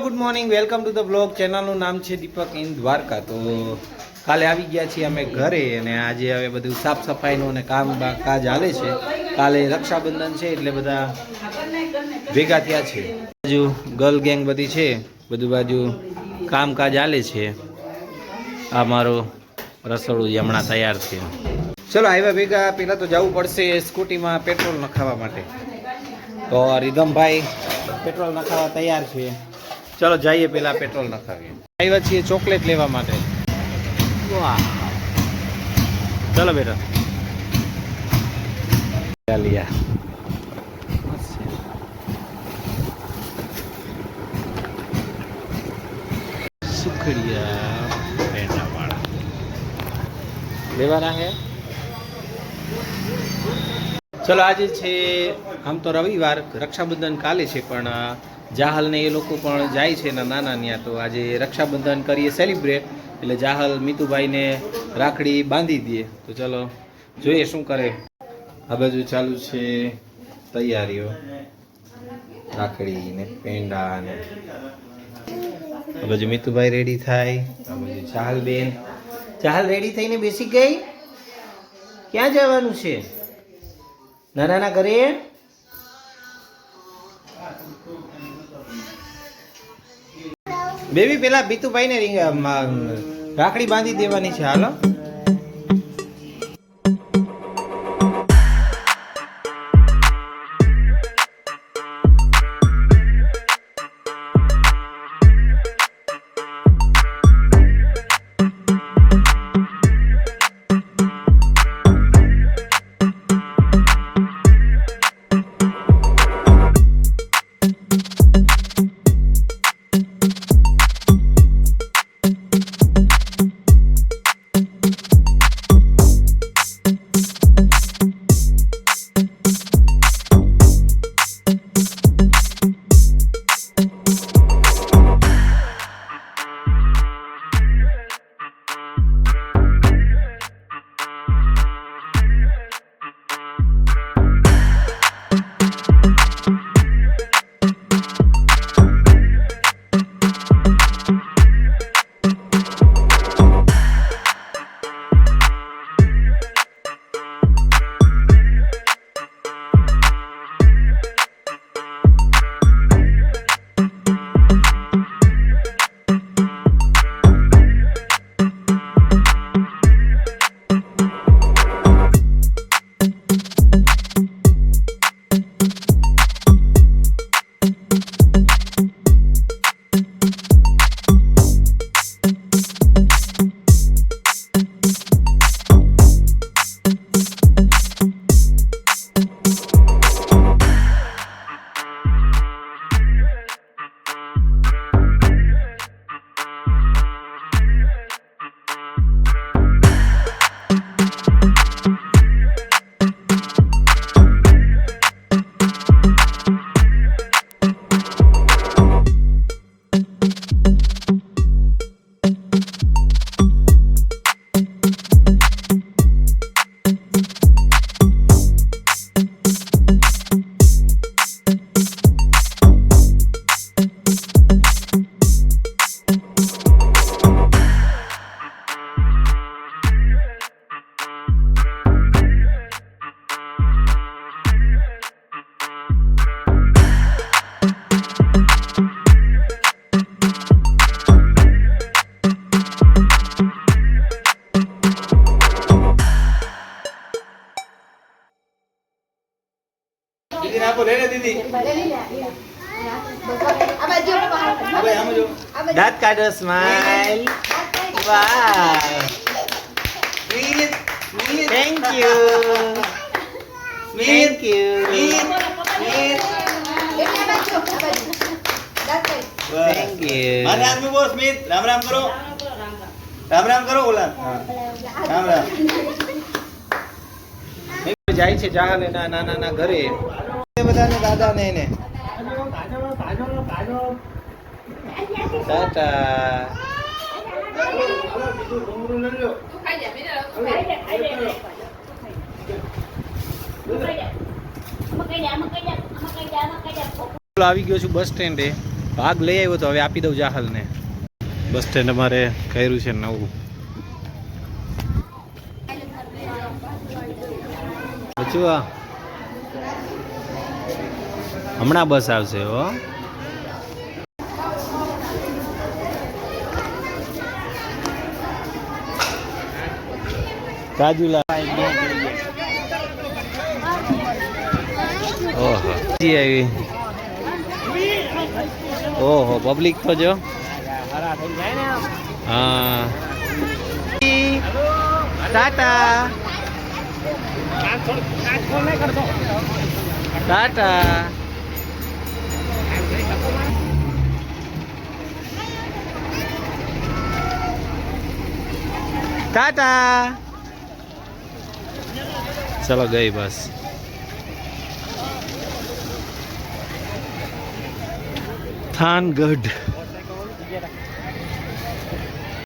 Good morning, welcome to the blog. ચેનલનું નામ છે દીપક ઇન દ્વારકા. તો કાલે આવી ગયા છીએ અમે ઘરે અને આજે હવે બધું સાફ સફાઈનું અને કાજ હાલે છે. કાલે રક્ષાબંધન છે એટલે બધા ભેગા થયા છે. બાજુ ગર્લ ગેંગ બધી છે, બધું બાજુ કામકાજ હાલે છે. આ મારો રસોડું હમણાં તૈયાર છે. ચલો આવ્યા ભેગા. પહેલાં તો જવું પડશે સ્કૂટીમાં પેટ્રોલ નખાવવા માટે. તો રીધમભાઈ પેટ્રોલ નખાવવા તૈયાર છે. ચલો જઈએ પેલા પેટ્રોલ નખાવીએ. આવ્યા છીએ ચોકલેટ લેવા માટે. વાહ, ચલો બેટા ચાલિયા. સુખડિયા પેંડાવાળા લેવાના હે. ચલો આજે છે આમ તો રવિવાર, રક્ષાબંધન કાલે છે, પણ જાહલ ને એ લોકો પણ જાય છે ને નાના ત્યાં. તો આજે રક્ષાબંધન કરીએ સેલિબ્રેટ, એટલે જાહલ મીતુભાઈને રાખડી બાંધી દઈએ. તો ચલો જોઈએ શું કરે. આ બાજુ ચાલુ છે તૈયારીઓ, રાખડી ને પેંડા ને. આ બાજુ મીતુભાઈ રેડી થાય. આ બાજુ ચાહલ બેન, ચાહલ રેડી થઈને બેસી ગઈ. ક્યાં જવાનું છે? નાના ઘરે. બેબી પેલા બીતુભાઈ ને રાખડી બાંધી દેવાની છે. હાલો. દીદી આપો, લે દીદી. દાંત કાઢો, સ્માઈલ. વાહ, thank you, thank you, thank you. મારે આદમી બોલ સ્મિત, રામ રામ કરો. રામ રામ કરો. ઓલા રામ રામ. જાય છે જાહલ એના નાના ઘરે. બધાને દાદા ને એને ટાટા. આવી ગયો છું બસ સ્ટેન્ડે. ભાગ લઈ આવ્યો તો હવે આપી દઉં જાહલને. બસ સ્ટેન્ડ અમારે કર્યું છે નવું. બચુઆ હમણાં બસ આવશે હો. કાજુલા ઓહો આવી. ઓહો પબ્લિક તો જો. હા ટાટા ટાટા. ટાટા. ચલો ગઈ બસ. થાનગઢ